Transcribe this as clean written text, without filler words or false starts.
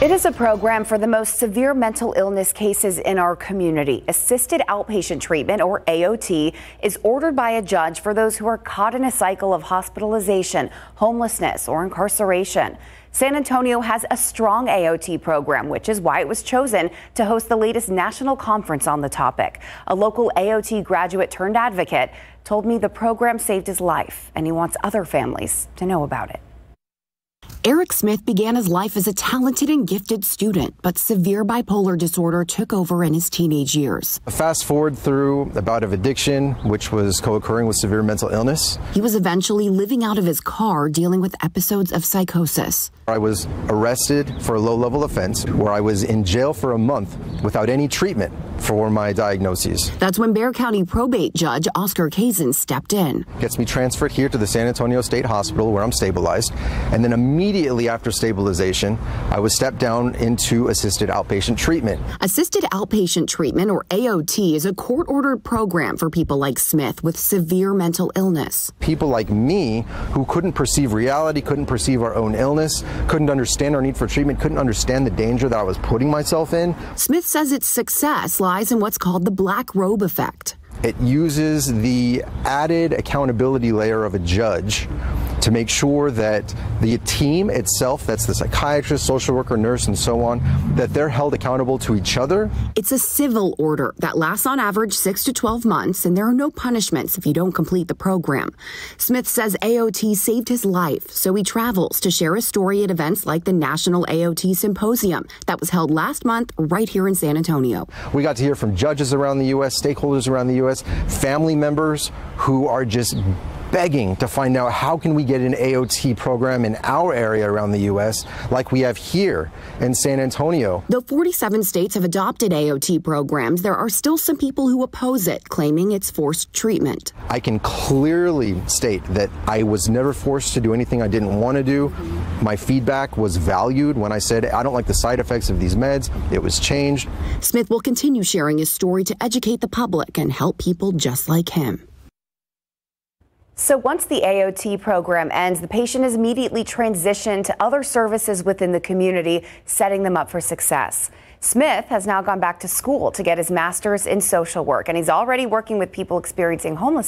It is a program for the most severe mental illness cases in our community. Assisted outpatient treatment, or AOT, is ordered by a judge for those who are caught in a cycle of hospitalization, homelessness, or incarceration. San Antonio has a strong AOT program, which is why it was chosen to host the latest national conference on the topic. A local AOT graduate turned advocate told me the program saved his life, and he wants other families to know about it. Eric Smith began his life as a talented and gifted student, but severe bipolar disorder took over in his teenage years. Fast forward through a bout of addiction, which was co-occurring with severe mental illness. He was eventually living out of his car, dealing with episodes of psychosis. I was arrested for a low-level offense where I was in jail for a month without any treatment for my diagnoses. That's when Bexar County probate judge Oscar Kazin stepped in. Gets me transferred here to the San Antonio State Hospital where I'm stabilized, and then immediately after stabilization, I was stepped down into assisted outpatient treatment. Assisted outpatient treatment, or AOT, is a court-ordered program for people like Smith with severe mental illness. People like me who couldn't perceive reality, couldn't perceive our own illness, couldn't understand our need for treatment, couldn't understand the danger that I was putting myself in. Smith says its success lies in what's called the black robe effect. It uses the added accountability layer of a judge to make sure that the team itself, that's the psychiatrist, social worker, nurse, and so on, that they're held accountable to each other. It's a civil order that lasts on average 6 to 12 months, and there are no punishments if you don't complete the program. Smith says AOT saved his life, so he travels to share his story at events like the National AOT Symposium that was held last month right here in San Antonio. We got to hear from judges around the U.S., stakeholders around the U.S., family members who are just begging to find out how can we get an AOT program in our area around the U.S. like we have here in San Antonio. Though 47 states have adopted AOT programs, there are still some people who oppose it, claiming it's forced treatment. I can clearly state that I was never forced to do anything I didn't want to do. My feedback was valued when I said I don't like the side effects of these meds. It was changed. Smith will continue sharing his story to educate the public and help people just like him. So once the AOT program ends, the patient is immediately transitioned to other services within the community, setting them up for success. Smith has now gone back to school to get his master's in social work, and he's already working with people experiencing homelessness.